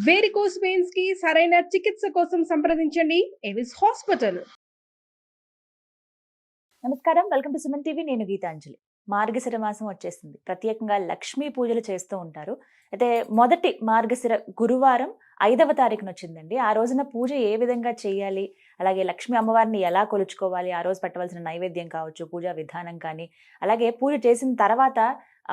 Varicose veins కి సరైన చికిత్స కోసం సంప్రదించండి ఎవిస్ హాస్పిటల్. నమస్కారం, వెల్కమ్ టు సుమన్ టీవీ. నేను గీతాంజలి. మార్గశిర మాసం వచ్చేసింది. ప్రత్యేకంగా లక్ష్మీ పూజలు చేస్తూ ఉంటారు. అయితే మొదటి మార్గశిర గురువారం 5వ తారీఖున వచ్చిందండి. ఆ రోజున పూజ ఏ విధంగా చేయాలి, అలాగే లక్ష్మీ అమ్మవారిని ఎలా కొలుచుకోవాలి, ఆ రోజు పెట్టవలసిన నైవేద్యం కావచ్చు, పూజా విధానం కానీ, అలాగే పూజ చేసిన తర్వాత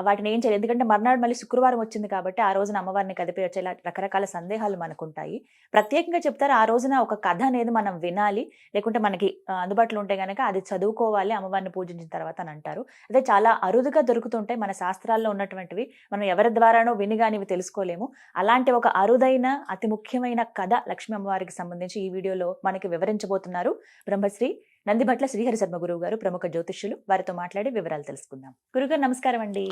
వాటిని ఏం చేయాలి, ఎందుకంటే మర్నాడు మళ్ళీ శుక్రవారం వచ్చింది కాబట్టి ఆ రోజున అమ్మవారిని కదిపి వచ్చేలా రకరకాల సందేహాలు మనకుంటాయి. ప్రత్యేకంగా చెప్తారు ఆ రోజున ఒక కథ అనేది మనం వినాలి, లేకుంటే మనకి అందుబాటులో ఉంటే గనక అది చదువుకోవాలి అమ్మవారిని పూజించిన తర్వాత అని అంటారు. అదే చాలా అరుదుగా దొరుకుతుంటాయి మన శాస్త్రాల్లో ఉన్నటువంటివి. మనం ఎవరి ద్వారానో వినిగానివి తెలుసుకోలేము. అలాంటి ఒక అరుదైన అతి ముఖ్యమైన కథ లక్ష్మీ అమ్మవారికి సంబంధించి ఈ వీడియోలో మనకి వివరించబోతున్నారు బ్రహ్మశ్రీ నందిభట్ల శ్రీహరి శర్మ గురువు గారు, ప్రముఖ జ్యోతిష్యులు. వారితో మాట్లాడి వివరాలు తెలుసుకుందాం. గురుగారు నమస్కారం అండి.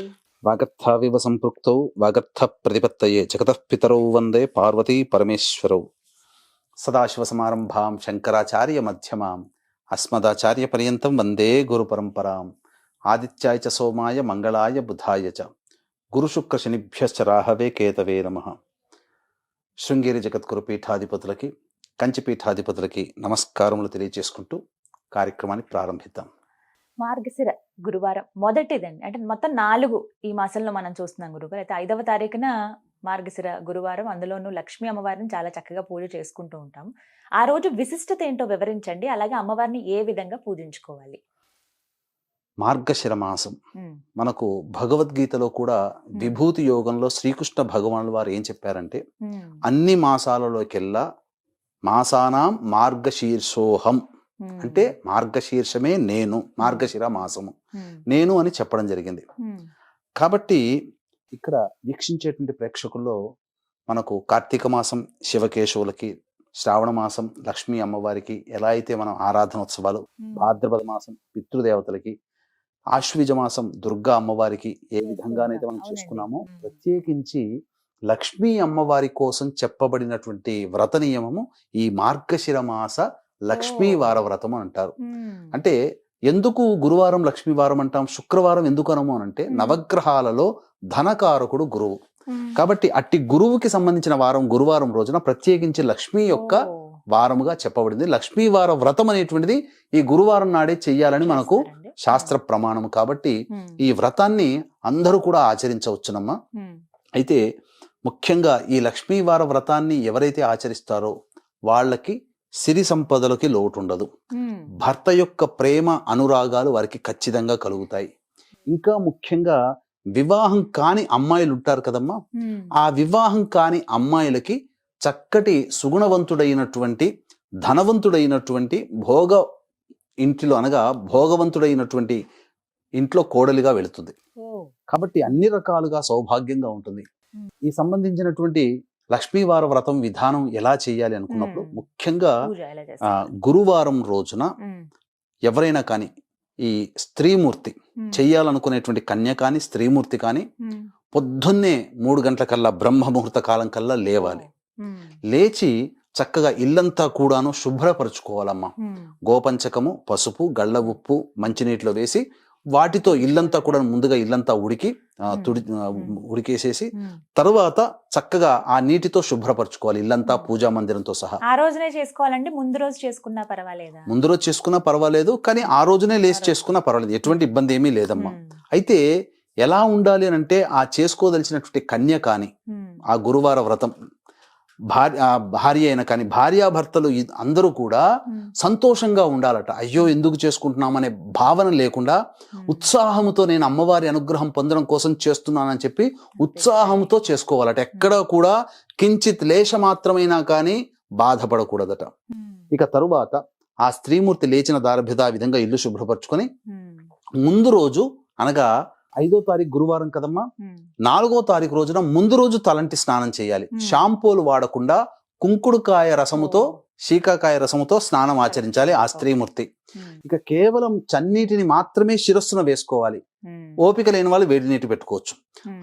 వాగర్థావివ సంపృక్తౌ వాగర్థ ప్రతిపత్తయే జగతః పితరౌ వందే పార్వతీ పరమేశ్వరౌ. సదాశివ సమారంభాం శంకరాచార్య మధ్యమాం అస్మదాచార్య పర్యంతం వందే గురు పరంపరాం. ఆదిత్యాయ చ సోమాయ మంగళాయ బుధాయ చ గురు శుక్ర శనిభ్యశ్చ రాహవే కేతవే నమః. శృంగేరి జగద్గురు పీఠాధిపతులకి, కంచి పీఠాధిపతులకి నమస్కారములు తెలియజేసుకుంటూ కార్యక్రమాన్ని ప్రారంభిద్దాం. మార్గశిర గురువారం మొదటిదండి, అంటే మొత్తం 4 ఈ మాసంలో మనం చూస్తున్నాం గురుగారు. అయితే 5వ తారీఖున మార్గశిర గురువారం, అందులోనూ లక్ష్మీ అమ్మవారిని చాలా చక్కగా పూజ చేసుకుంటూ ఉంటాం. ఆ రోజు విశిష్టత ఏంటో వివరించండి, అలాగే అమ్మవారిని ఏ విధంగా పూజించుకోవాలి. మార్గశిర మాసం మనకు భగవద్గీతలో కూడా విభూతి యోగంలో శ్రీకృష్ణ భగవానులు వారు ఏం చెప్పారంటే, అన్ని మాసాలలోకెల్లా మాసానాం మార్గశీర్షోహం అంటే మార్గశీర్షమే నేను, మార్గశిర మాసము నేను అని చెప్పడం జరిగింది. కాబట్టి ఇక్కడ వీక్షించేటువంటి ప్రేక్షకుల్లో మనకు కార్తీక మాసం శివకేశవులకి, శ్రావణ మాసం లక్ష్మీ అమ్మవారికి ఎలా అయితే మనం ఆరాధనోత్సవాలు, భాద్రపద మాసం పితృదేవతలకి, ఆశ్వీజ మాసం దుర్గా అమ్మవారికి ఏ విధంగానైతే మనం చేసుకున్నామో, ప్రత్యేకించి లక్ష్మీ అమ్మవారి కోసం చెప్పబడినటువంటి వ్రత నియమము ఈ మార్గశిర మాస లక్ష్మీ వార వ్రతం అంటారు. అంటే ఎందుకు గురువారం లక్ష్మీ వారం అంటాం, శుక్రవారం ఎందుకు అనము అనంటే నవగ్రహాలలో ధనకారకుడు గురువు. కాబట్టి అట్టి గురువుకి సంబంధించిన వారం గురువారం రోజున ప్రత్యేకించి లక్ష్మీ యొక్క వారముగా చెప్పబడింది. లక్ష్మీ వార వ్రతం అనేటువంటిది ఈ గురువారం నాడే చెయ్యాలని మనకు శాస్త్ర ప్రమాణము. కాబట్టి ఈ వ్రతాన్ని అందరూ కూడా ఆచరించవచ్చునమ్మా. అయితే ముఖ్యంగా ఈ లక్ష్మీ వార వ్రతాన్ని ఎవరైతే ఆచరిస్తారో వాళ్ళకి సిరి సంపదలకి లోటు ఉండదు. భర్త యొక్క ప్రేమ అనురాగాలు వారికి ఖచ్చితంగా కలుగుతాయి. ఇంకా ముఖ్యంగా వివాహం కాని అమ్మాయిలు ఉంటారు కదమ్మా, ఆ వివాహం కాని అమ్మాయిలకి చక్కటి సుగుణవంతుడైనటువంటి, ధనవంతుడైనటువంటి భోగ ఇంటిలో అనగా భోగవంతుడైనటువంటి ఇంట్లో కోడలిగా వెళుతుంది. కాబట్టి అన్ని రకాలుగా సౌభాగ్యంగా ఉంటుంది. ఈ సంబంధించినటువంటి లక్ష్మీవార వ్రతం విధానం ఎలా చేయాలి అనుకున్నప్పుడు ముఖ్యంగా గురువారం రోజున ఎవరైనా కానీ ఈ స్త్రీమూర్తి చెయ్యాలనుకునేటువంటి కన్య కానీ స్త్రీమూర్తి కానీ పొద్దున్నే 3 గంటల కల్లా బ్రహ్మ ముహూర్త కాలం కల్లా లేవాలి. లేచి చక్కగా ఇల్లంతా కూడాను శుభ్రపరచుకోవాలమ్మా. గోపంచకము, పసుపు, గళ్ళ ఉప్పు మంచినీటిలో వేసి వాటితో ఇల్లంతా కూడా ముందుగా ఇల్లంతా ఉడికేసేసి తరువాత చక్కగా ఆ నీటితో శుభ్రపరచుకోవాలి ఇల్లంతా, పూజా మందిరంతో సహా. ఆ రోజునే చేసుకోవాలండి, ముందు రోజు చేసుకున్నా పర్వాలేదా? ముందు రోజు చేసుకున్నా పర్వాలేదు, కానీ ఆ రోజునే లేచి చేసుకున్నా పర్వాలేదు, ఎటువంటి ఇబ్బంది ఏమీ లేదమ్మా. అయితే ఎలా ఉండాలి అని అంటే, ఆ చేసుకోదలిచినటువంటి కన్య కానీ ఆ గురువార వ్రతం భార్య అయినా కానీ భార్యాభర్తలు అందరూ కూడా సంతోషంగా ఉండాలట. అయ్యో ఎందుకు చేసుకుంటున్నామనే భావన లేకుండా ఉత్సాహంతో నేను అమ్మవారి అనుగ్రహం పొందడం కోసం చేస్తున్నానని చెప్పి ఉత్సాహంతో చేసుకోవాలట. ఎక్కడా కూడా కించిత్ లేశ మాత్రమైనా కానీ బాధపడకూడదట. ఇక తరువాత ఆ స్త్రీమూర్తి లేచిన దారభ్యత ఆ విధంగా ఇల్లు శుభ్రపరచుకొని ముందు రోజు అనగా 5వ తారీఖు గురువారం కదమ్మా, 4వ తారీఖు రోజున ముందు రోజు తలంటి స్నానం చేయాలి. షాంపూలు వాడకుండా కుంకుడుకాయ రసముతో, శీకాకాయ రసముతో స్నానం ఆచరించాలి ఆ స్త్రీమూర్తి. ఇక కేవలం చన్నీటిని మాత్రమే శిరస్సున వేసుకోవాలి. ఓపిక లేని వాళ్ళు వేడి నీటి పెట్టుకోవచ్చు.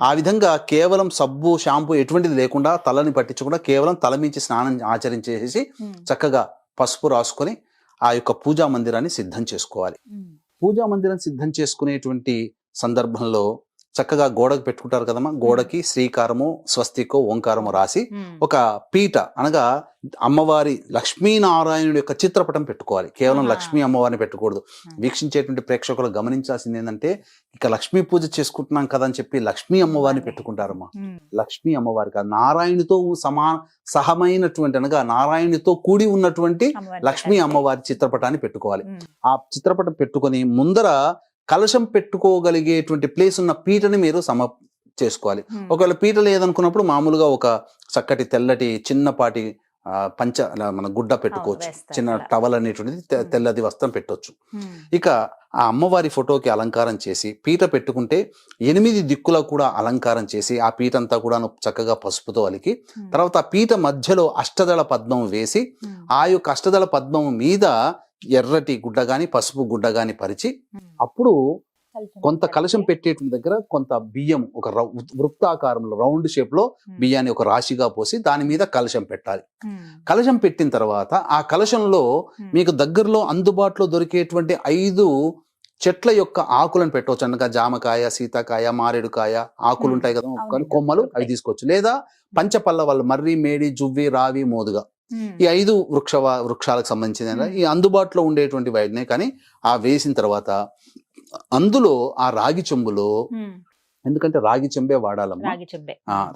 ఆ విధంగా కేవలం సబ్బు, షాంపూ ఎటువంటిది లేకుండా, తలని పట్టించకుండా కేవలం తలమించి స్నానం ఆచరించేసి చక్కగా పసుపు రాసుకొని ఆ యొక్క పూజా మందిరాన్ని సిద్ధం చేసుకోవాలి. పూజా మందిరం సిద్ధం చేసుకునేటువంటి సందర్భంలో చక్కగా గోడకు పెట్టుకుంటారు కదమ్మా, గోడకి శ్రీకారము స్వస్తికో ఓంకారము రాసి ఒక పీట అనగా అమ్మవారి లక్ష్మీనారాయణుడి యొక్క చిత్రపటం పెట్టుకోవాలి. కేవలం లక్ష్మీ అమ్మవారిని పెట్టకూడదు. వీక్షించేటువంటి ప్రేక్షకులు గమనించాల్సింది ఏంటంటే, ఇక లక్ష్మీ పూజ చేసుకుంటున్నాం కదా అని చెప్పి లక్ష్మీ అమ్మవారిని పెట్టుకుంటారమ్మా. లక్ష్మీ అమ్మవారి కాదు, నారాయణుతో సహమైనటువంటి అనగా నారాయణుతో కూడి ఉన్నటువంటి లక్ష్మీ అమ్మవారి చిత్రపటాన్ని పెట్టుకోవాలి. ఆ చిత్రపటం పెట్టుకొని ముందర కలశం పెట్టుకోగలిగేటువంటి ప్లేస్ ఉన్న పీటని మీరు చేసుకోవాలి. ఒకవేళ పీట లేదనుకున్నప్పుడు మామూలుగా ఒక చక్కటి తెల్లటి చిన్నపాటి మన గుడ్డ పెట్టుకోవచ్చు, చిన్న టవల్ అనేటువంటిది తెల్లది వస్త్రం పెట్టవచ్చు. ఇక ఆ అమ్మవారి ఫోటోకి అలంకారం చేసి పీట పెట్టుకుంటే 8 దిక్కులా కూడా అలంకారం చేసి ఆ పీట అంతా కూడా చక్కగా పసుపుతో అలికి, తర్వాత ఆ పీట మధ్యలో అష్టదళ పద్మం వేసి ఆ యొక్క అష్టదళ పద్మం మీద ఎర్రటి గుడ్డ గాని పసుపు గుడ్డ గాని పరిచి, అప్పుడు కొంత కలశం పెట్టేటువంటి దగ్గర కొంత బియ్యం ఒక వృత్తాకారంలో రౌండ్ షేప్ లో బియ్యాన్ని ఒక రాశిగా పోసి దాని మీద కలశం పెట్టాలి. కలశం పెట్టిన తర్వాత ఆ కలశంలో మీకు దగ్గరలో అందుబాటులో దొరికేటువంటి 5 చెట్ల యొక్క ఆకులను పెట్టవచ్చు. అనగా జామకాయ, సీతాకాయ, మారేడుకాయ ఆకులు ఉంటాయి కదా, కొమ్మలు అవి తీసుకోవచ్చు. లేదా పంచపల్లవాళ్ళు మర్రి, మేడి, జువ్వి, రావి, మోదుగా ఈ 5 వృక్షాలకు సంబంధించిన ఈ అందుబాటులో ఉండేటువంటి వాటినే కానీ ఆ వేసిన తర్వాత అందులో ఆ రాగి చెంబులో, ఎందుకంటే రాగి చెంబే వాడాలమ్మా,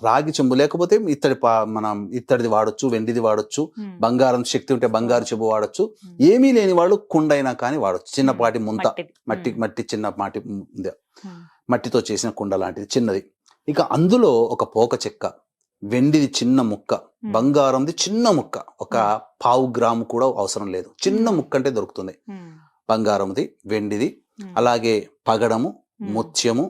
రాగి చెంబు లేకపోతే మనం ఇత్తడిది వాడొచ్చు, వెండిది వాడొచ్చు, బంగారం శక్తి ఉంటే బంగారు చెంబు వాడొచ్చు, ఏమీ లేని వాళ్ళు కుండైనా కానీ వాడొచ్చు. చిన్నపాటి ముంత మట్టి చిన్న మట్టితో చేసిన కుండ లాంటిది చిన్నది. ఇక అందులో ఒక పోక చెక్క, వెండిది చిన్న ముక్క, బంగారంది చిన్న ముక్క, ఒక 1/4 గ్రాము కూడా అవసరం లేదు, చిన్న ముక్క అంటే దొరుకుతుంది. బంగారంది, వెండిది, అలాగే పగడము, ముత్యము,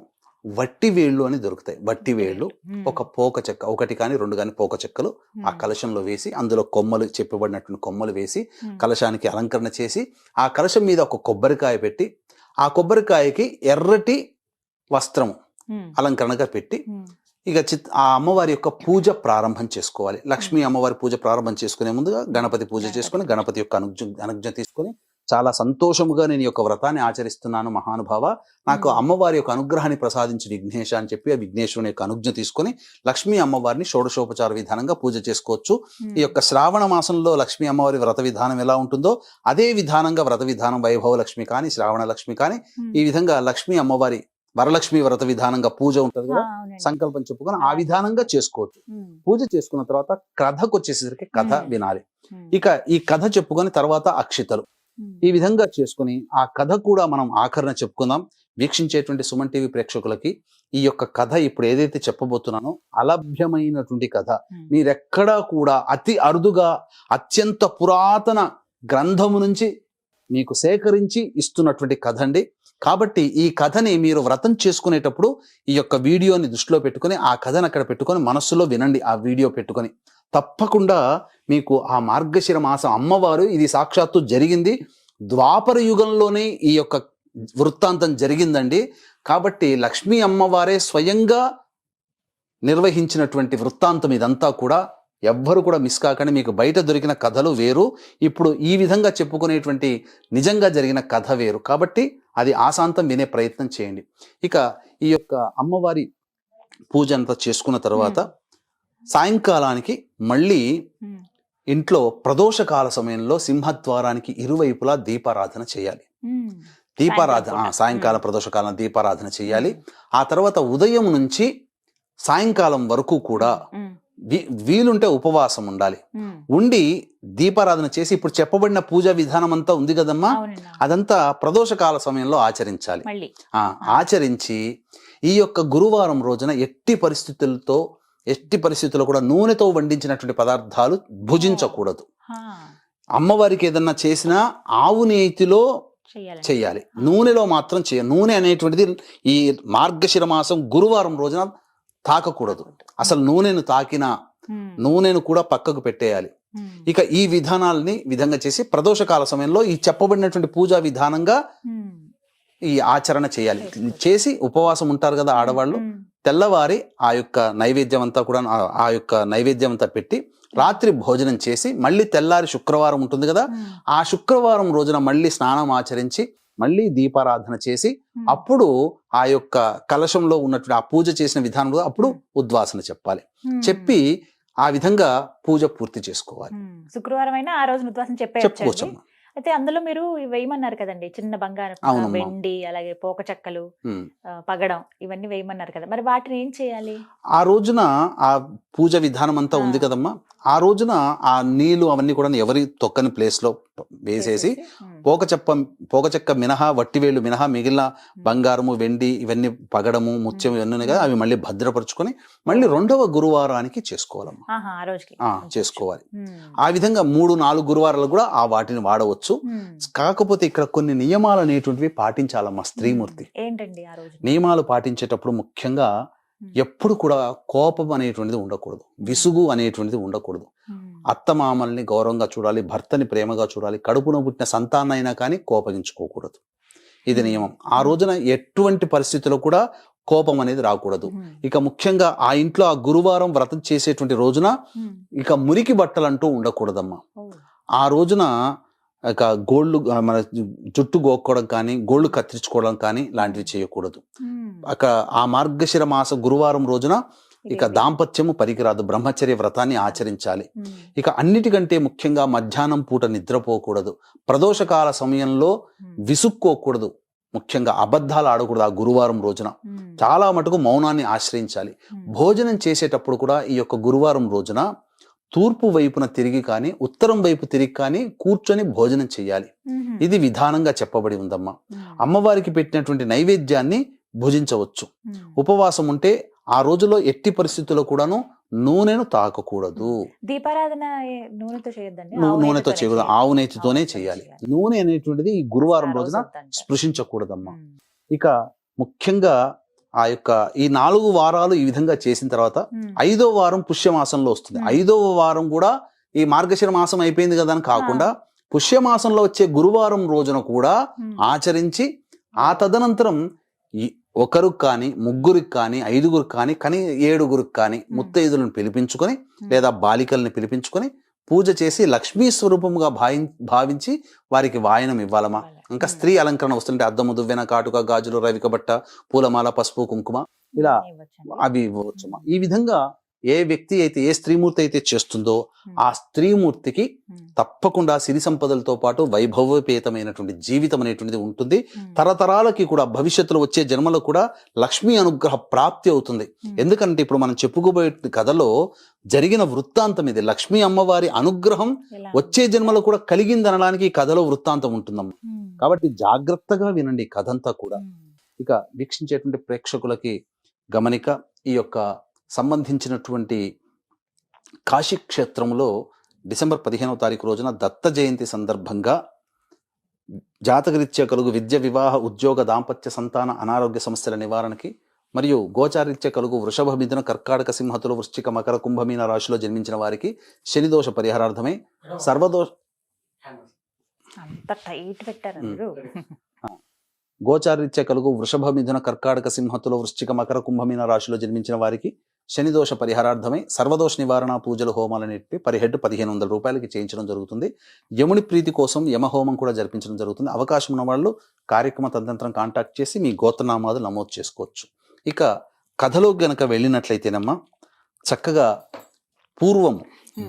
వట్టి వేళ్ళు అని దొరుకుతాయి. వట్టి వేళ్ళు, ఒక పోక చెక్క, 1 కానీ 2 కానీ పోక చెక్కలు ఆ కలశంలో వేసి అందులో కొమ్మలు చెప్పబడినటువంటి కొమ్మలు వేసి కలశానికి అలంకరణ చేసి ఆ కలశం మీద ఒక కొబ్బరికాయ పెట్టి ఆ కొబ్బరికాయకి ఎర్రటి వస్త్రము అలంకరణగా పెట్టి ఇక ఆ అమ్మవారి యొక్క పూజ ప్రారంభం చేసుకోవాలి. లక్ష్మీ అమ్మవారి పూజ ప్రారంభం చేసుకునే ముందుగా గణపతి పూజ చేసుకుని గణపతి యొక్క అనుజ్ఞ తీసుకుని, చాలా సంతోషముగా నేను ఈ యొక్క వ్రతాన్ని ఆచరిస్తున్నాను మహానుభావ, నాకు అమ్మవారి యొక్క అనుగ్రహాన్ని ప్రసాదించి విఘ్నేశ అని చెప్పి ఆ విఘ్నేశ్వరుని యొక్క అనుజ్ఞ తీసుకుని లక్ష్మీ అమ్మవారిని షోడశోపచార విధానంగా పూజ చేసుకోవచ్చు. ఈ యొక్క శ్రావణ మాసంలో లక్ష్మీ అమ్మవారి వ్రత విధానం ఎలా ఉంటుందో అదే విధానంగా వ్రత విధానం వైభవ లక్ష్మి కానీ శ్రావణ లక్ష్మి కానీ ఈ విధంగా లక్ష్మీ అమ్మవారి వరలక్ష్మి వ్రత విధానంగా పూజ ఉంటుంది కదా, సంకల్పం చెప్పుకొని ఆ విధానంగా చేసుకోవచ్చు. పూజ చేసుకున్న తర్వాత కథకు వచ్చేసరికి కథ వినాలి. ఇక ఈ కథ చెప్పుకొని తర్వాత అక్షితలు, ఈ విధంగా చేసుకుని ఆ కథ కూడా మనం ఆఖరణ చెప్పుకుందాం. వీక్షించేటువంటి సుమన్ టీవీ ప్రేక్షకులకి ఈ యొక్క కథ ఇప్పుడు ఏదైతే చెప్పబోతున్నానో అలభ్యమైనటువంటి కథ, మీరెక్కడా కూడా అతి అరుదుగా అత్యంత పురాతన గ్రంథము నుంచి మీకు సేకరించి ఇస్తున్నటువంటి కథ అండి. కాబట్టి ఈ కథని మీరు వ్రతం చేసుకునేటప్పుడు ఈ యొక్క వీడియోని దృష్టిలో పెట్టుకొని ఆ కథను అక్కడ పెట్టుకొని మనస్సులో వినండి. ఆ వీడియో పెట్టుకొని తప్పకుండా మీకు ఆ మార్గశిర మాసం అమ్మవారు, ఇది సాక్షాత్తు జరిగింది ద్వాపర యుగంలోనే ఈ యొక్క వృత్తాంతం జరిగిందండి. కాబట్టి లక్ష్మీ అమ్మవారే స్వయంగా నిర్వహించినటువంటి వృత్తాంతం ఇదంతా కూడా. ఎవ్వరు కూడా మిస్ కాకండి. మీకు బయట దొరికిన కథలు వేరు, ఇప్పుడు ఈ విధంగా చెప్పుకునేటువంటి నిజంగా జరిగిన కథ వేరు. కాబట్టి అది ఆశాంతం వినే ప్రయత్నం చేయండి. ఇక ఈ యొక్క అమ్మవారి పూజ అంతా చేసుకున్న తర్వాత సాయంకాలానికి మళ్ళీ ఇంట్లో ప్రదోషకాల సమయంలో సింహద్వారానికి ఇరువైపులా దీపారాధన చేయాలి. సాయంకాలం ప్రదోషకాలం దీపారాధన చేయాలి. ఆ తర్వాత ఉదయం నుంచి సాయంకాలం వరకు కూడా వీలుంటే ఉపవాసం ఉండాలి. ఉండి దీపారాధన చేసి ఇప్పుడు చెప్పబడిన పూజా విధానం అంతా ఉంది కదమ్మా, అదంతా ప్రదోషకాల సమయంలో ఆచరించాలి. ఆచరించి ఈ యొక్క గురువారం రోజున ఎట్టి పరిస్థితుల్లో కూడా నూనెతో వండించినటువంటి పదార్థాలు భుజించకూడదు. అమ్మవారికి ఏదన్నా చేసినా ఆవు నేతిలో చేయాలి, నూనెలో మాత్రం నూనె అనేటువంటిది ఈ మార్గశిర మాసం గురువారం రోజున తాకకూడదు. అసలు నూనెను తాకినా నూనెను కూడా పక్కకు పెట్టేయాలి. ఇక ఈ విధంగా చేసి ప్రదోషకాల సమయంలో ఈ చెప్పబడినటువంటి పూజా విధానంగా ఈ ఆచరణ చేయాలి. చేసి ఉపవాసం ఉంటారు కదా ఆడవాళ్ళు, తెల్లవారి ఆ యొక్క నైవేద్యం అంతా పెట్టి రాత్రి భోజనం చేసి మళ్ళీ తెల్లారి శుక్రవారం ఉంటుంది కదా, ఆ శుక్రవారం రోజున మళ్ళీ స్నానం ఆచరించి మళ్ళీ దీపారాధన చేసి అప్పుడు ఆ యొక్క కలశంలో ఉన్నటువంటి ఆ పూజ చేసిన విధానంలో అప్పుడు ఉద్వాసన చెప్పాలి. చెప్పి ఆ విధంగా పూజ పూర్తి చేసుకోవాలి. శుక్రవారం అయినా ఆ రోజు ఉద్వాసన చెప్పుకోవచ్చమ్మా. అయితే అందులో మీరు వేయమన్నారు కదండి, చిన్న బంగారం, అవునమ్మా. వెండి, అలాగే పోక చెక్కలు, పగడం, ఇవన్నీ వేయమన్నారు కదా, మరి వాటిని ఏం చేయాలి? ఆ రోజున ఆ పూజ విధానం అంతా ఉంది కదమ్మా, ఆ రోజున ఆ నీళ్లు అవన్నీ కూడా ఎవరి తొక్కని ప్లేస్ లో వేసేసి పోక చెక్క మినహా, వట్టివేళ్ళు మినహా మిగిలిన బంగారము, వెండి, ఇవన్నీ పగడము, ముత్యం ఇవన్నీ ఉన్నాయి కదా, అవి మళ్ళీ భద్రపరుచుకొని మళ్ళీ 2వ గురువారానికి చేసుకోవాలమ్మా. ఆ రోజుకి చేసుకోవాలి. ఆ విధంగా 3-4 గురువారాలు కూడా ఆ వాటిని వాడవచ్చు. కాకపోతే ఇక్కడ కొన్ని నియమాలు అనేటువంటివి పాటించాలమ్మా స్త్రీమూర్తి. ఏంటండి ఆ రోజు నియమాలు పాటించేటప్పుడు ముఖ్యంగా ఎప్పుడు కూడా కోపం అనేటువంటిది ఉండకూడదు, విసుగు అనేటువంటిది ఉండకూడదు. అత్తమామల్ని గౌరవంగా చూడాలి, భర్తని ప్రేమగా చూడాలి, కడుపున పుట్టిన సంతానైనా కానీ కోపగించుకోకూడదు. ఇది నియమం. ఆ రోజున ఎటువంటి పరిస్థితుల్లో కూడా కోపం అనేది రాకూడదు. ఇక ముఖ్యంగా ఆ ఇంట్లో ఆ గురువారం వ్రతం చేసేటువంటి రోజున ఇక మురికి బట్టలు అంటూ ఉండకూడదమ్మా. ఆ రోజున ఇక గోళ్ళు, మన జుట్టు గోక్కోవడం కానీ, గోళ్ళు కత్తిరించుకోవడం కానీ లాంటివి చేయకూడదు. ఆ మార్గశిర మాస గురువారం రోజున ఇక దాంపత్యము పనికిరాదు, బ్రహ్మచర్య వ్రతాన్ని ఆచరించాలి. ఇక అన్నిటికంటే ముఖ్యంగా మధ్యాహ్నం పూట నిద్రపోకూడదు, ప్రదోషకాల సమయంలో విసుక్కోకూడదు, ముఖ్యంగా అబద్ధాలు ఆడకూడదు. ఆ గురువారం రోజున చాలా మటుకు మౌనాన్ని ఆశ్రయించాలి. భోజనం చేసేటప్పుడు కూడా ఈ యొక్క గురువారం రోజున తూర్పు వైపున తిరిగి కానీ, ఉత్తరం వైపు తిరిగి కానీ కూర్చొని భోజనం చేయాలి. ఇది విధానంగా చెప్పబడి ఉందమ్మా. అమ్మవారికి పెట్టినటువంటి నైవేద్యాన్ని భుజించవచ్చు. ఉపవాసం ఉంటే ఆ రోజులో ఎట్టి పరిస్థితుల్లో కూడాను నూనెను తాకకూడదు. దీపారాధన నూనెతో చేయొద్దండి, నూనెతో చేయకూడదు, ఆవు నేతితోనే చేయాలి. నూనె అనేటువంటిది ఈ గురువారం రోజున స్పృశించకూడదమ్మా. ఇక ముఖ్యంగా ఆ యొక్క ఈ 4 వారాలు ఈ విధంగా చేసిన తర్వాత 5వ వారం పుష్యమాసంలో వస్తుంది. 5వ వారం కూడా ఈ మార్గశిర మాసం అయిపోయింది కదా అని కాకుండా పుష్యమాసంలో వచ్చే గురువారం రోజున కూడా ఆచరించి ఆ తదనంతరం ఒకరికి కానీ, ముగ్గురికి కానీ, 5గురికి కానీ, 7గురికి కానీ ముత్తైదులను పిలిపించుకొని లేదా బాలికల్ని పిలిపించుకొని పూజ చేసి లక్ష్మీ స్వరూపముగా భావించి వారికి వాయనం ఇవ్వాలమ్మా. ఇంకా స్త్రీ అలంకరణ వస్తుంటే అద్దము, దువ్వెన, కాటుక, గాజులు, రవిక బట్ట, పూలమాల, పసుపు, కుంకుమ ఇలా అవి ఇవ్వవచ్చమ్మా. ఈ విధంగా ఏ వ్యక్తి అయితే, ఏ స్త్రీమూర్తి అయితే చేస్తుందో ఆ స్త్రీమూర్తికి తప్పకుండా సిరి సంపదలతో పాటు వైభవపేతమైనటువంటి జీవితం అనేటువంటిది ఉంటుంది. తరతరాలకి కూడా భవిష్యత్తులో వచ్చే జన్మలో కూడా లక్ష్మీ అనుగ్రహ ప్రాప్తి అవుతుంది. ఎందుకంటే ఇప్పుడు మనం చెప్పుకోబోయే కథలో జరిగిన వృత్తాంతం ఇది. లక్ష్మీ అమ్మవారి అనుగ్రహం వచ్చే జన్మలో కూడా కలిగిందనడానికి ఈ కథలో వృత్తాంతం ఉంటుందమ్మా. కాబట్టి జాగ్రత్తగా వినండి ఈ కథంతా కూడా. ఇక వీక్షించేటువంటి ప్రేక్షకులకి గమనిక, ఈ యొక్క సంబంధించినటువంటి కాశీ క్షేత్రంలో డిసెంబర్ 15వ తారీఖు రోజున దత్త జయంతి సందర్భంగా జాతకరీత్యా కలుగు విద్య, వివాహ, ఉద్యోగ, దాంపత్య, సంతాన, అనారోగ్య సమస్యల నివారణకి మరియు గోచారీత్యా కలుగు వృషభ, మిథున, కర్కాటక, సింహతులు, వృశ్చిక, మకర, కుంభమీన రాశిలో జన్మించిన వారికి శనిదోష పరిహారార్థమై గోచారీత్యా కలుగు వృషభ, మిథున, కర్కాటక, సింహతులు, వృశ్చిక, మకర, కుంభమీన రాశిలో జన్మించిన వారికి శనిదోష పరిహారార్థమై సర్వదోష నివారణ పూజలు, హోమాలన్నిటిపై పర్ హెడ్ 1500 రూపాయలకి చేయించడం జరుగుతుంది. యముని ప్రీతి కోసం యమహోమం కూడా జరిపించడం జరుగుతుంది. అవకాశం ఉన్న వాళ్ళు కార్యక్రమ తదనంతరం కాంటాక్ట్ చేసి మీ గోత్రనామాలు నమోదు చేసుకోవచ్చు. ఇక కథలో గనక వెళ్ళినట్లయితేనమ్మా, చక్కగా పూర్వం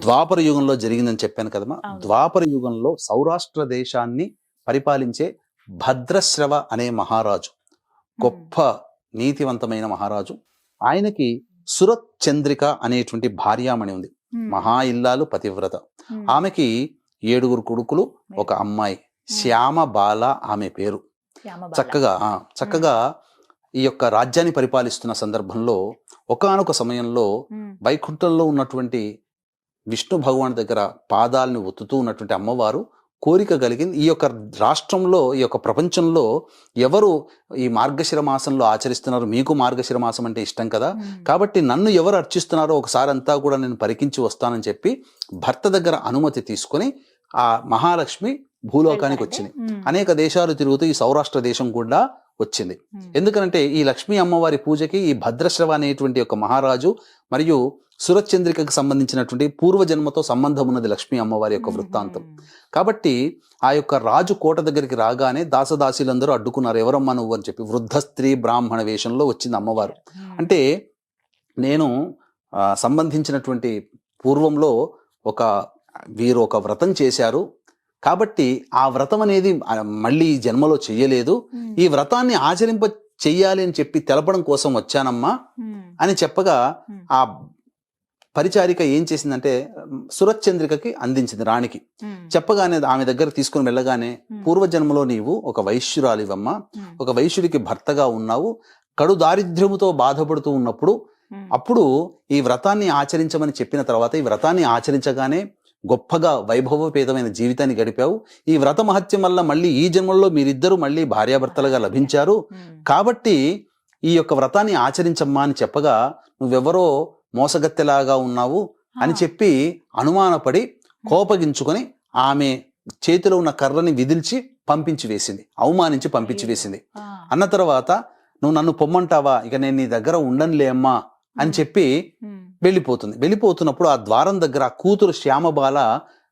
ద్వాపర యుగంలో జరిగిందని చెప్పాను కదమ్మా. ద్వాపర యుగంలో సౌరాష్ట్ర దేశాన్ని పరిపాలించే భద్రశ్రవ అనే మహారాజు, గొప్ప నీతివంతమైన మహారాజు. ఆయనకి సురత్ చంద్రిక అనేటువంటి భార్యామణి ఉంది. మహా ఇల్లాలు, పతివ్రత. ఆమెకి 7గురు కొడుకులు, ఒక అమ్మాయి, శ్యామ బాల ఆమె పేరు. చక్కగా ఈ యొక్క రాజ్యాన్ని పరిపాలిస్తున్న సందర్భంలో ఒకానొక సమయంలో వైకుంఠంలో ఉన్నటువంటి విష్ణు భగవాన్ దగ్గర పాదాలను ఒత్తుతూ ఉన్నటువంటి అమ్మవారు కోరిక కలిగింది, ఈ యొక్క రాష్ట్రంలో, ఈ యొక్క ప్రపంచంలో ఎవరు ఈ మార్గశిర మాసంలో ఆచరిస్తున్నారు, మీకు మార్గశిర మాసం అంటే ఇష్టం కదా, కాబట్టి నన్ను ఎవరు అర్చిస్తున్నారో ఒకసారి అంతా కూడా నేను పరికించి వస్తానని చెప్పి భర్త దగ్గర అనుమతి తీసుకొని ఆ మహాలక్ష్మి భూలోకానికి వచ్చింది. అనేక దేశాలు తిరుగుతూ ఈ సౌరాష్ట్ర దేశం కూడా వచ్చింది. ఎందుకంటే ఈ లక్ష్మీ అమ్మవారి పూజకి ఈ భద్రశ్రవ అనేటువంటి ఒక మహారాజు మరియు సురచంద్రికకు సంబంధించినటువంటి పూర్వజన్మతో సంబంధం ఉన్నది లక్ష్మీ అమ్మవారి యొక్క వృత్తాంతం. కాబట్టి ఆ యొక్క రాజు కోట దగ్గరికి రాగానే దాసదాసీలందరూ అడ్డుకున్నారు, ఎవరమ్మా నువ్వు అని చెప్పి. వృద్ధ స్త్రీ బ్రాహ్మణ వేషంలో వచ్చింది అమ్మవారు. అంటే నేను సంబంధించినటువంటి పూర్వంలో వీరు ఒక వ్రతం చేశారు, కాబట్టి ఆ వ్రతం అనేది మళ్ళీ ఈ జన్మలో చెయ్యలేదు, ఈ వ్రతాన్ని ఆచరింప చెయ్యాలి అని చెప్పి తెలపడం కోసం వచ్చానమ్మా అని చెప్పగా ఆ పరిచారిక ఏం చేసిందంటే సురచంద్రికకి అందించింది రాణికి. చెప్పగానే ఆమె దగ్గర తీసుకుని వెళ్ళగానే, పూర్వజన్మలో నీవు ఒక వైశ్యురాలివమ్మా, ఒక వైశ్యుడికి భర్తగా ఉన్నావు, కడు దారిద్ర్యముతో బాధపడుతూ ఉన్నప్పుడు అప్పుడు ఈ వ్రతాన్ని ఆచరించమని చెప్పిన తర్వాత ఈ వ్రతాన్ని ఆచరించగానే గొప్పగా వైభవపేతమైన జీవితాన్ని గడిపావు. ఈ వ్రత మహత్యం వల్ల మళ్ళీ ఈ జన్మల్లో మీరిద్దరూ మళ్ళీ భార్యాభర్తలుగా లభించారు, కాబట్టి ఈ యొక్క వ్రతాన్ని ఆచరించమ్మా అని చెప్పగా, నువ్వెవరో మోసగత్తెలాగా ఉన్నావు అని చెప్పి అనుమానపడి కోపగించుకొని ఆమె చేతిలో ఉన్న కర్రని విదిల్చి పంపించి వేసింది, అవమానించి పంపించి వేసింది. అన్న తర్వాత, నువ్వు నన్ను పొమ్మంటావా, ఇక నేను నీ దగ్గర ఉండనులే అమ్మా అని చెప్పి వెళ్ళిపోతుంది. వెళ్ళిపోతున్నప్పుడు ఆ ద్వారం దగ్గర ఆ కూతురు శ్యామబాల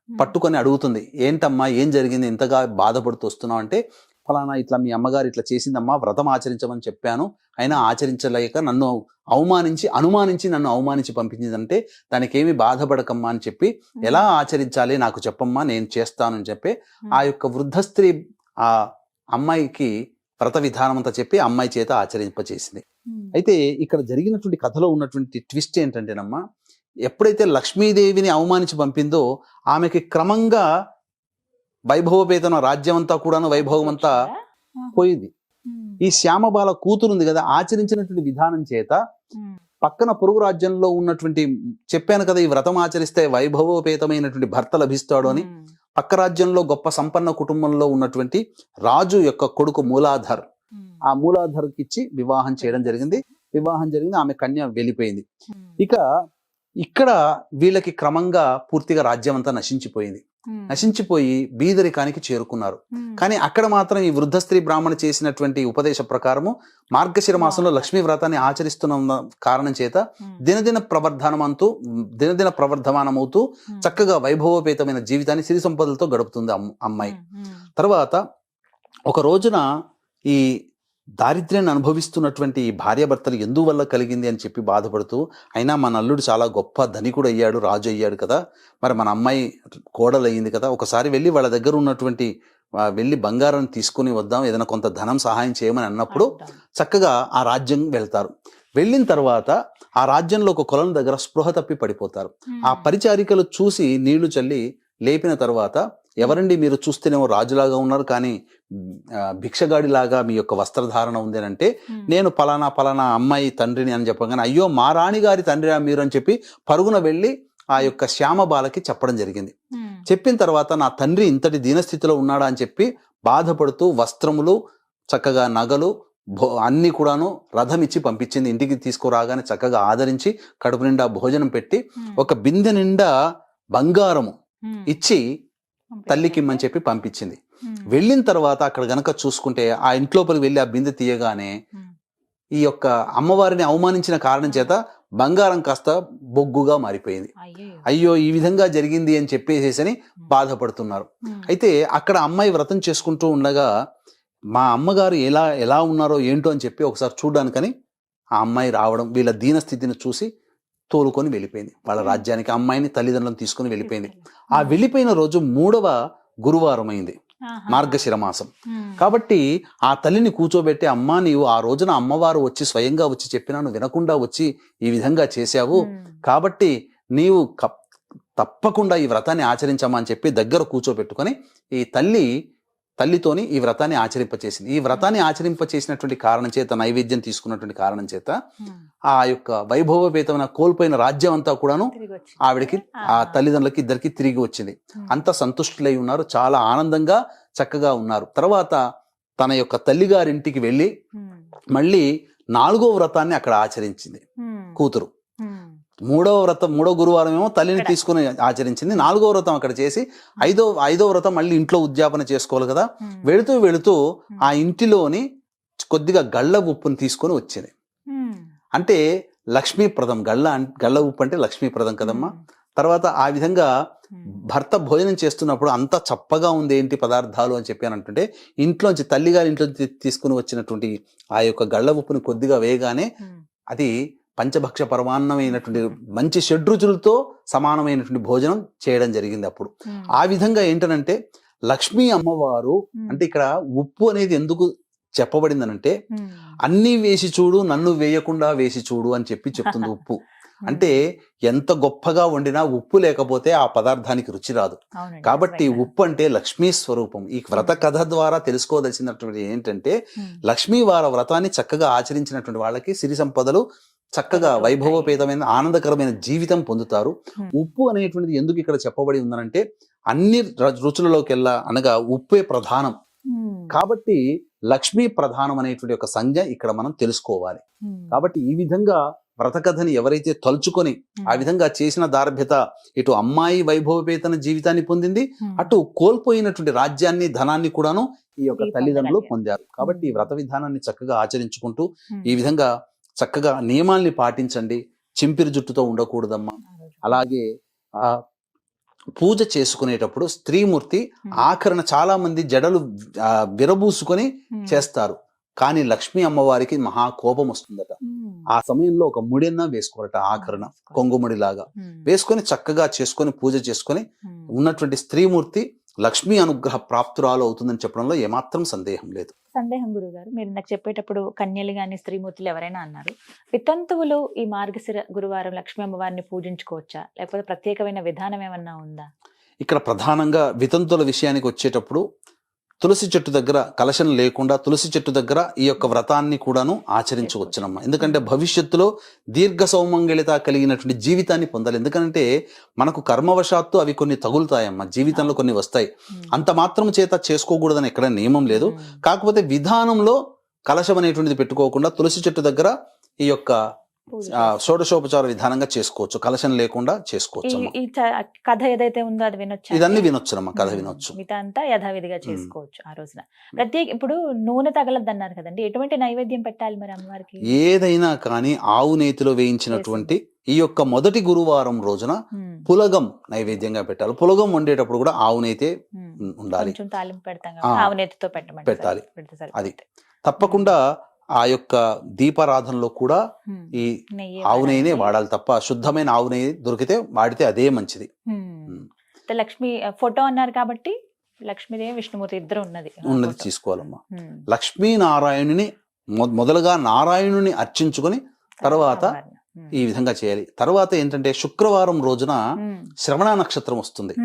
పట్టుకొని అడుగుతుంది, ఏంటమ్మా ఏం జరిగింది, ఇంతగా బాధపడుతూ వస్తున్నావు అంటే, ఫలానా ఇట్లా మీ అమ్మగారు ఇట్లా చేసిందమ్మా, వ్రతం ఆచరించమని చెప్పాను, అయినా ఆచరించలేక నన్ను అనుమానించి నన్ను అవమానించి పంపించిందంటే దానికి ఏమి బాధపడకమ్మా అని చెప్పి, ఎలా ఆచరించాలి నాకు చెప్పమ్మా, నేను చేస్తాను అని చెప్పి ఆ యొక్క వృద్ధ స్త్రీ ఆ అమ్మాయికి వ్రత విధానం అంతా చెప్పి అమ్మాయి చేత ఆచరింపచేసింది. అయితే ఇక్కడ జరిగినటువంటి కథలో ఉన్నటువంటి ట్విస్ట్ ఏంటంటేనమ్మా, ఎప్పుడైతే లక్ష్మీదేవిని అవమానించి పంపిందో ఆమెకి క్రమంగా వైభవపేతన రాజ్యం అంతా కూడాను వైభవం అంతా పోయింది. ఈ శ్యామబాల కూతురు ఉంది కదా, ఆచరించినటువంటి విధానం చేత పక్కన పొరుగు రాజ్యంలో ఉన్నటువంటి, చెప్పాను కదా ఈ వ్రతం ఆచరిస్తే వైభవపేతమైనటువంటి భర్త లభిస్తాడు అని, పక్క రాజ్యంలో గొప్ప సంపన్న కుటుంబంలో ఉన్నటువంటి రాజు యొక్క కొడుకు మూలాధర్, ఆ మూలాధర్కి ఇచ్చి వివాహం చేయడం జరిగింది. ఆమె కన్య వెళ్ళిపోయింది. ఇక ఇక్కడ వీళ్ళకి క్రమంగా పూర్తిగా రాజ్యం అంతా నశించిపోయి బీదరికానికి చేరుకున్నారు. కానీ అక్కడ మాత్రం ఈ వృద్ధ స్త్రీ బ్రాహ్మణ చేసినటువంటి ఉపదేశ ప్రకారము మార్గశిర మాసంలో లక్ష్మీ వ్రతాన్ని ఆచరిస్తున్న కారణం చేత దినదిన ప్రవర్ధమానమవుతూ చక్కగా వైభవపేతమైన జీవితాన్ని సిరి సంపదలతో గడుపుతుంది అమ్మాయి. తర్వాత ఒక రోజున ఈ దారిద్ర్యాన్ని అనుభవిస్తున్నటువంటి భార్యాభర్తలు ఎందువల్ల కలిగింది అని చెప్పి బాధపడుతూ, అయినా మన అల్లుడు చాలా గొప్ప ధనికుడు అయ్యాడు, రాజు అయ్యాడు కదా, మరి మన అమ్మాయి కోడలు అయ్యింది కదా, ఒకసారి వెళ్ళి వాళ్ళ దగ్గర ఉన్నటువంటి వెళ్ళి బంగారాన్ని తీసుకుని వద్దాం, ఏదైనా కొంత ధనం సహాయం చేయమని అన్నప్పుడు చక్కగా ఆ రాజ్యం వెళ్తారు. వెళ్ళిన తర్వాత ఆ రాజ్యంలో ఒక కొలను దగ్గర స్పృహ తప్పి పడిపోతారు. ఆ పరిచారికలు చూసి నీళ్లు చల్లి లేపిన తర్వాత, ఎవరండి మీరు, చూస్తేనేమో రాజులాగా ఉన్నారు కానీ భిక్షగాడిలాగా మీ యొక్క వస్త్రధారణ ఉంది అని అంటే, నేను పలానా అమ్మాయి తండ్రిని అని చెప్పగానే, అయ్యో మా రాణిగారి తండ్రి మీరు అని చెప్పి పరుగున వెళ్ళి ఆ యొక్క శ్యామబాలకి చెప్పడం జరిగింది. చెప్పిన తర్వాత నా తండ్రి ఇంతటి దీనస్థితిలో ఉన్నాడా అని చెప్పి బాధపడుతూ వస్త్రములు, చక్కగా నగలు అన్ని కూడాను రథం ఇచ్చి పంపించింది. ఇంటికి తీసుకురాగానే చక్కగా ఆదరించి కడుపు నిండా భోజనం పెట్టి ఒక బిందె నిండా బంగారము ఇచ్చి తల్లికిమ్మని చెప్పి పంపించింది. వెళ్ళిన తర్వాత అక్కడ గనక చూసుకుంటే ఆ ఇంట్లోపలికి వెళ్ళి ఆ బిందె తీయగానే ఈ యొక్క అమ్మవారిని అవమానించిన కారణం చేత బంగారం కాస్త బొగ్గుగా మారిపోయింది. అయ్యో ఈ విధంగా జరిగింది అని చెప్పేసేసని బాధపడుతున్నారు. అయితే అక్కడ అమ్మాయి వ్రతం చేసుకుంటూ ఉండగా మా అమ్మగారు ఎలా ఉన్నారో ఏంటో అని చెప్పి ఒకసారి చూడడానికని ఆ అమ్మాయి రావడం, వీళ్ళ దీనస్థితిని చూసి తోలుకొని వెళ్ళిపోయింది వాళ్ళ రాజ్యానికి. అమ్మాయిని తల్లిదండ్రులను తీసుకుని వెళ్ళిపోయింది. ఆ వెళ్ళిపోయిన రోజు 3వ గురువారం అయింది, మార్గశిర మాసం. కాబట్టి ఆ తల్లిని కూర్చోబెట్టి, అమ్మా నీవు ఆ రోజున అమ్మవారు వచ్చి స్వయంగా వచ్చి చెప్పినా నువ్వు వినకుండా వచ్చి ఈ విధంగా చేశావు, కాబట్టి నీవు తప్పకుండా ఈ వ్రతాన్ని ఆచరించమా అని చెప్పి దగ్గర కూర్చోబెట్టుకొని ఈ తల్లితోని ఈ వ్రతాన్ని ఆచరింపచేసింది. ఈ వ్రతాన్ని ఆచరింపచేసినటువంటి కారణం చేత, నైవేద్యం తీసుకున్నటువంటి కారణం చేత ఆ యొక్క వైభవపేతమైన కోల్పోయిన రాజ్యం అంతా కూడాను ఆవిడకి, ఆ తల్లిదండ్రులకి ఇద్దరికి తిరిగి వచ్చింది. అంత సంతుష్టులై ఉన్నారు, చాలా ఆనందంగా చక్కగా ఉన్నారు. తర్వాత తన యొక్క తల్లిగారింటికి వెళ్ళి మళ్ళీ 4వ వ్రతాన్ని అక్కడ ఆచరించింది కూతురు. 3వ గురువారం ఏమో తల్లిని తీసుకుని ఆచరించింది. 4వ వ్రతం అక్కడ చేసి 5వ వ్రతం మళ్ళీ ఇంట్లో ఉద్యాపన చేసుకోవాలి కదా. వెళుతూ ఆ ఇంటిలోని కొద్దిగా గళ్ళ ఉప్పుని తీసుకొని వచ్చింది. అంటే లక్ష్మీప్రదం. గళ్ళ ఉప్పు అంటే లక్ష్మీప్రదం కదమ్మా. తర్వాత ఆ విధంగా భర్త భోజనం చేస్తున్నప్పుడు అంత చప్పగా ఉంది ఏంటి పదార్థాలు అని చెప్పి అని అంటుంటే, ఇంట్లోంచి తల్లిగారి ఇంట్లో తీసుకుని వచ్చినటువంటి ఆ యొక్క గళ్ళ ఉప్పుని కొద్దిగా వేయగానే అది పంచభక్ష పరమాన్నమైనటువంటి మంచి షడ్రుచులతో సమానమైనటువంటి భోజనం చేయడం జరిగింది అప్పుడు. ఆ విధంగా ఏంటనంటే లక్ష్మీ అమ్మవారు అంటే ఇక్కడ ఉప్పు అనేది ఎందుకు చెప్పబడిందనంటే, అన్నీ వేసి చూడు నన్ను వేయకుండా వేసి చూడు అని చెప్పి చెప్తుంది ఉప్పు. అంటే ఎంత గొప్పగా వండినా ఉప్పు లేకపోతే ఆ పదార్థానికి రుచి రాదు. కాబట్టి ఉప్పు అంటే లక్ష్మీ స్వరూపం. ఈ వ్రత కథ ద్వారా తెలుసుకోదలసినటువంటి ఏంటంటే, లక్ష్మీ వారి వ్రతాన్ని చక్కగా ఆచరించినటువంటి వాళ్ళకి సిరి సంపదలు చక్కగా వైభవపేతమైన ఆనందకరమైన జీవితం పొందుతారు. ఉప్పు అనేటువంటిది ఎందుకు ఇక్కడ చెప్పబడి ఉందనంటే, అన్ని రుచులలోకెల్లా అనగా ఉప్పే ప్రధానం. కాబట్టి లక్ష్మీ ప్రధానం అనేటువంటి ఒక సంజ్ఞ ఇక్కడ మనం తెలుసుకోవాలి. కాబట్టి ఈ విధంగా వ్రతకథని ఎవరైతే తలుచుకొని ఆ విధంగా చేసిన దార్భ్యత ఇటు అమ్మాయి వైభవపేతన జీవితాన్ని పొందింది, అటు కోల్పోయినటువంటి రాజ్యాన్ని ధనాన్ని కూడాను ఈ యొక్క తల్లిదండ్రులు పొందారు. కాబట్టి ఈ వ్రత విధానాన్ని చక్కగా ఆచరించుకుంటూ ఈ విధంగా చక్కగా నియమాల్ని పాటించండి. చింపిరి జుట్టుతో ఉండకూడదమ్మా. అలాగే పూజ చేసుకునేటప్పుడు స్త్రీమూర్తి ఆఖరణ చాలా మంది జడలు విరబూసుకొని చేస్తారు. కానీ లక్ష్మీ అమ్మవారికి మహా కోపం వస్తుందట. ఆ సమయంలో ఒక ముడిన్నా వేసుకోవాలట, ఆఖరణ కొంగుముడి లాగా వేసుకొని చక్కగా చేసుకొని పూజ చేసుకొని ఉన్నటువంటి స్త్రీమూర్తి లక్ష్మీ అనుగ్రహ ప్రాప్తురాలు అవుతుందని చెప్పడంలో ఏమాత్రం సందేహం లేదు. సందేహం గురుగారు, మీరు నాకు చెప్పేటప్పుడు కన్యలు గాని స్త్రీమూర్తులు ఎవరైనా అన్నారు. వితంతువులు ఈ మార్గశిర గురువారం లక్ష్మీ అమ్మవారిని పూజించుకోవచ్చా, లేకపోతే ప్రత్యేకమైన విధానం ఏమన్నా ఉందా? ఇక్కడ ప్రధానంగా వితంతుల విషయానికి వచ్చేటప్పుడు తులసి చెట్టు దగ్గర కలశం లేకుండా తులసి చెట్టు దగ్గర ఈ యొక్క వ్రతాన్ని కూడాను ఆచరించవచ్చునమ్మా. ఎందుకంటే భవిష్యత్తులో దీర్ఘ సౌమంగళిత కలిగినటువంటి జీవితాన్ని పొందాలి. ఎందుకంటే మనకు కర్మవశాత్తు అవి కొన్ని తగులుతాయమ్మా, జీవితంలో కొన్ని వస్తాయి. అంత మాత్రం చేత చేసుకోకూడదని ఎక్కడ నియమం లేదు. కాకపోతే విధానంలో కలశం అనేటువంటిది పెట్టుకోకుండా తులసి చెట్టు దగ్గర ఈ యొక్క షోడశోపచార విధానంగా చేసుకోవచ్చు, కలశం లేకుండా చేసుకోవచ్చు. ఈ కథ ఏదైతే ఉందో అది వినొచ్చు, ఇదన్నీ వినొచ్చునమ్మా, కథ వినొచ్చు. మిగతా అంతా యథావిధిగా చేసుకోవచ్చు ఆ రోజున. ఇప్పుడు నూనె తగలద్దు అన్నారు కదండి, ఎటువంటి నైవేద్యం పెట్టాలి మరి అమ్మవారికి? ఏదైనా కానీ ఆవు నేతిలో వేయించినటువంటి ఈ యొక్క మొదటి గురువారం రోజున పులగం నైవేద్యంగా పెట్టాలి. పులగం వండేటప్పుడు కూడా ఆవు నేతే ఉండాలి. తాలింపు పెడతాం, ఆవు నేతితో పెట్టాలి. అది తప్పకుండా ఆ యొక్క దీపారాధనలో కూడా ఈ ఆవు నెయ్యినే వాడాలి తప్ప శుద్ధమైన ఆవు నెయ్యి దొరికితే వాడితే అదే మంచిది. లక్ష్మి ఫోటో అన్నారు కాబట్టి లక్ష్మీదేవి విష్ణుమూర్తి ఇద్దరు ఉన్నది తీసుకోవాలమ్మా. లక్ష్మీనారాయణుని మొదలుగా నారాయణుని అర్చించుకొని తర్వాత ఈ విధంగా చేయాలి. తర్వాత ఏంటంటే శుక్రవారం రోజున శ్రవణ నక్షత్రం వస్తుంది.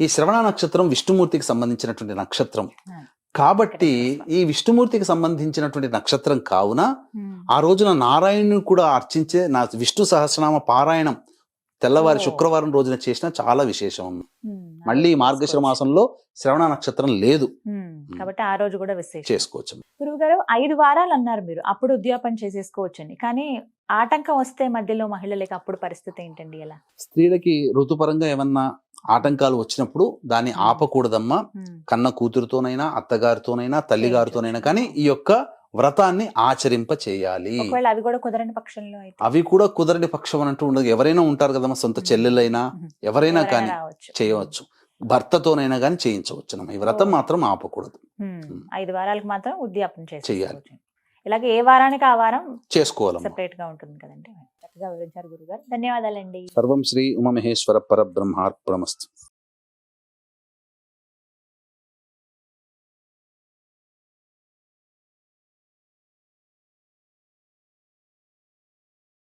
ఈ శ్రవణ నక్షత్రం విష్ణుమూర్తికి సంబంధించినటువంటి నక్షత్రం కాబట్టి ఈ విష్ణుమూర్తికి సంబంధించినటువంటి నక్షత్రం కావున ఆ రోజున నారాయణుని కూడా అర్చించే విష్ణు సహస్రనామ పారాయణం తెల్లవారి శుక్రవారం రోజున చేసిన చాలా విశేషం. మళ్ళీ మార్గశిర మాసంలో శ్రవణ నక్షత్రం లేదు కాబట్టి ఆ రోజు కూడా చేసుకోవచ్చు. గురువుగారు 5 వారాలు అన్నారు మీరు, అప్పుడు ఉద్యాపన చేసేసుకోవచ్చని. కానీ ఆటంకం వస్తే మధ్యలో మహిళలకి అప్పుడు పరిస్థితి ఏంటండి? ఎలా స్త్రీలకి ఋతుపరంగా ఏమన్నా ఆటంకాలు వచ్చినప్పుడు దాన్ని ఆపకూడదమ్మా. కన్న కూతురుతోనైనా అత్తగారితోనైనా తల్లిగారితోనైనా కానీ ఈ యొక్క వ్రతాన్ని ఆచరింప చేయాలి. అవి కూడా కుదరని పక్షంలో అవి కూడా కుదరని పక్షం అంటూ ఉండదు. ఎవరైనా ఉంటారు కదమ్మా, సొంత చెల్లెలైనా ఎవరైనా కానీ చేయవచ్చు, భర్తతోనైనా కానీ చేయించవచ్చు. ఈ వ్రతం మాత్రం ఆపకూడదు. 5 వారాలకు మాత్రం ఉద్యాపన చేయాలి. ఇలాగే ఏ వారానికి ఆ వారం చేసుకోవాలి, సెపరేట్ గా ఉంటుంది కదండి. చక్కగా వివరించారు గురుగారు, ధన్యవాదాలండి. సర్వం శ్రీ ఉమామహేశ్వర పరబ్రహ్మార్పణమస్తు.